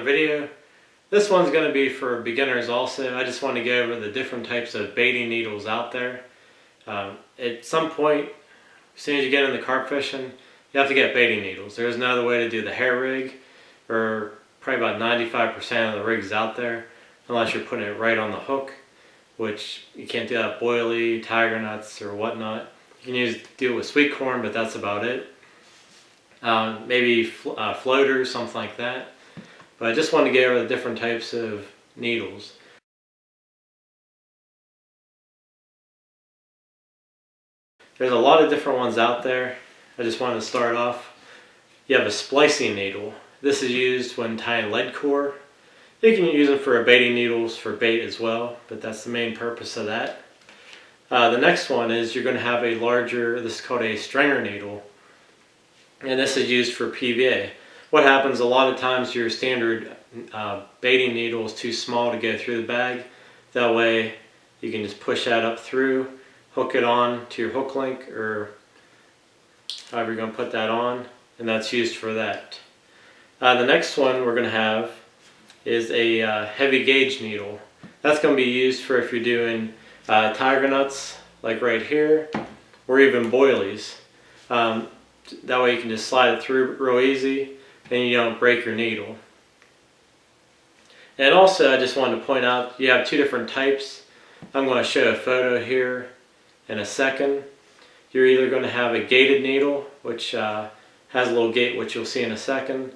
video. This one's going to be for beginners also. I just want to go over the different types of baiting needles out there. At some point, as soon as you get into carp fishing, you have to get baiting needles. There's no other way to do the hair rig, or probably about 95% of the rigs out there, unless you're putting it right on the hook, which you can't do that boilie, tiger nuts, or whatnot. You can do it with sweet corn, but that's about it. Maybe floaters, something like that. But I just want to go over the different types of needles. There's a lot of different ones out there. I just wanted to start off. You have a splicing needle. This is used when tying lead core. You can use them for baiting needles for bait as well, but that's the main purpose of that. The next one is you're going to have a larger, this is called a stringer needle, and this is used for PVA. What happens a lot of times, your standard baiting needle is too small to go through the bag. That way you can just push that up through, hook it on to your hook link, or however you're going to put that on, and that's used for that. The next one we're going to have is a heavy gauge needle. That's going to be used for if you're doing tiger nuts, like right here, or even boilies. That way you can just slide it through real easy and you don't break your needle. And also, I just wanted to point out, you have two different types. I'm going to show a photo here in a second. You're either going to have a gated needle, which has a little gate, which you'll see in a second,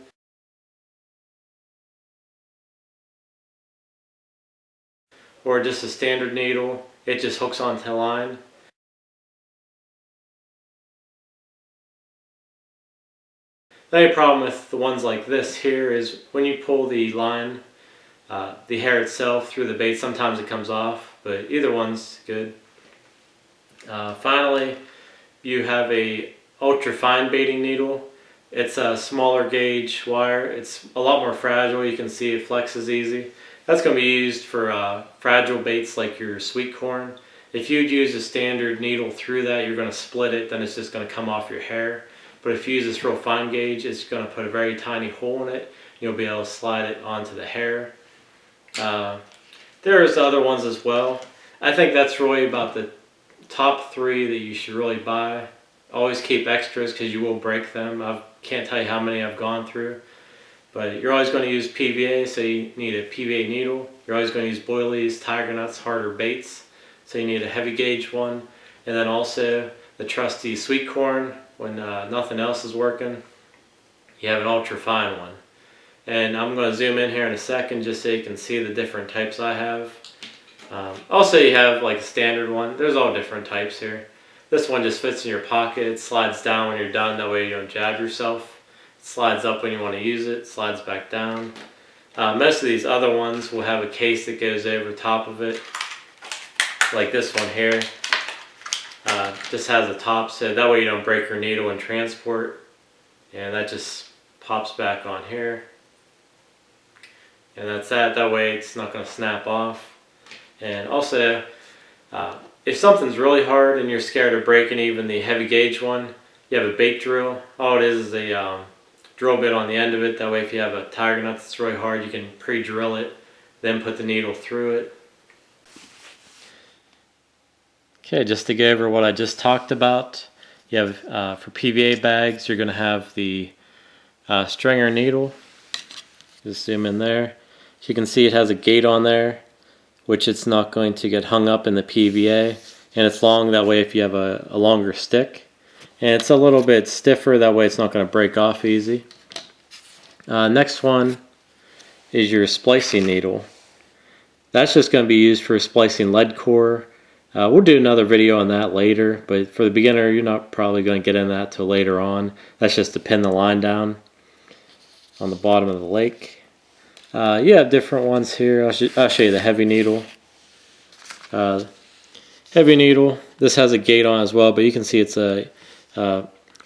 or just a standard needle. It just hooks onto the line. The only problem with the ones like this here is when you pull the line, the hair itself through the bait, sometimes it comes off, but either one's good. Finally, you have a ultrafine baiting needle. It's a smaller gauge wire. It's a lot more fragile. You can see it flexes easy. That's going to be used for fragile baits like your sweet corn. If you'd use a standard needle through that, you're going to split it, then it's just going to come off your hair. But if you use this real fine gauge, it's going to put a very tiny hole in it. You'll be able to slide it onto the hair. There's other ones as well. I think that's really about the top three that you should really buy. Always keep extras because you will break them. I can't tell you how many I've gone through. But you're always going to use PVA, so you need a PVA needle. You're always going to use boilies, tiger nuts, harder baits, so you need a heavy gauge one. And then also the trusty sweet corn, when nothing else is working, you have an ultra fine one. And I'm going to zoom in here in a second just so you can see the different types I have. Also, you have like a standard one. There's all different types here. This one just fits in your pocket. It slides down when you're done, that way you don't jab yourself. It slides up when you want to use it, slides back down. Most of these other ones will have a case that goes over top of it, like this one here. Just has a top, so that way you don't break your needle in transport. And that just pops back on here. And that's that. That way it's not going to snap off. And also, if something's really hard and you're scared of breaking even the heavy gauge one, you have a bait drill. All it is a drill bit on the end of it. That way if you have a tiger nut that's really hard, you can pre-drill it, then put the needle through it. Okay, just to go over what I just talked about, you have for PVA bags, you're going to have the stringer needle. Just zoom in there. As you can see, it has a gate on there, which it's not going to get hung up in the PVA, and it's long, that way if you have a longer stick. And it's a little bit stiffer, that way it's not going to break off easy. Next one is your splicing needle. That's just going to be used for splicing lead core. We'll do another video on that later, but for the beginner, you're not probably going to get into that till later on. That's just to pin the line down on the bottom of the lake. You have different ones here. I'll show you the heavy needle. Heavy needle, this has a gate on as well, but you can see it's a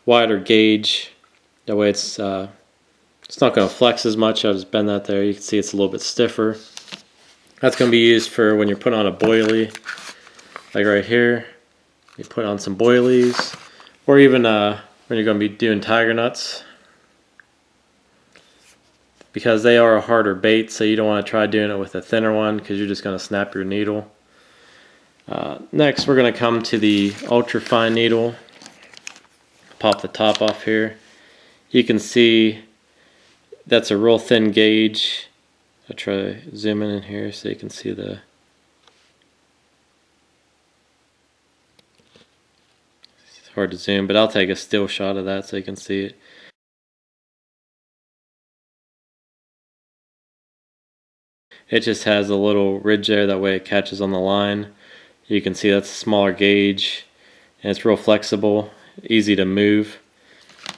wider gauge. That way it's not going to flex as much. I'll just bend that there. You can see it's a little bit stiffer. That's going to be used for when you're putting on a boilie. Like right here, you put on some boilies, or even when you're going to be doing tiger nuts. because they are a harder bait, so you don't want to try doing it with a thinner one because you're just going to snap your needle. Next we're going to come to the ultrafine needle. Pop the top off here. You can see that's a real thin gauge. I'll try zooming in here so you can see the... It's hard to zoom, but I'll take a still shot of that so you can see it. It just has a little ridge there, that way it catches on the line. You can see that's a smaller gauge, and it's real flexible, easy to move.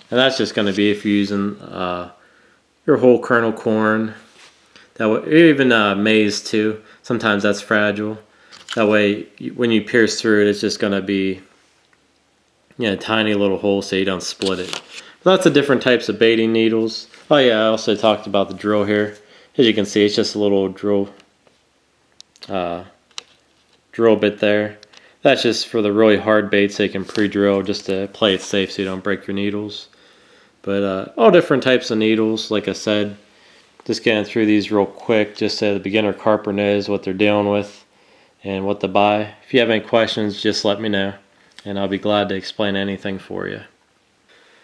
And that's just going to be if you're using your whole kernel corn, that way, even maize too. Sometimes that's fragile. That way, when you pierce through it, it's just going to be, you know, a tiny little hole so you don't split it. Lots of different types of baiting needles. Oh yeah, I also talked about the drill here. As you can see, it's just a little drill bit there. That's just for the really hard baits, so you can pre-drill just to play it safe so you don't break your needles. But all different types of needles, like I said. Just getting through these real quick, just so the beginner carper knows what they're dealing with and what to buy. If you have any questions, just let me know, and I'll be glad to explain anything for you.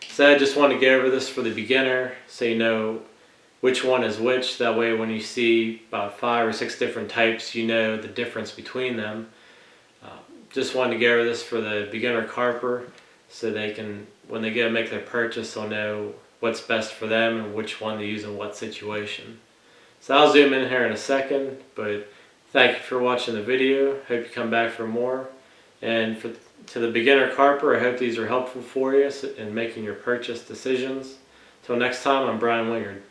So I just want to go over this for the beginner, so you know which one is which. That way when you see about 5 or 6 different types, you know the difference between them. Just wanted to go over this for the beginner carper, so they can, when they go make their purchase, they'll know what's best for them and which one to use in what situation. So I'll zoom in here in a second, but thank you for watching the video. Hope you come back for more. And to the beginner carper, I hope these are helpful for you in making your purchase decisions. Till next time, I'm Brian Wingard.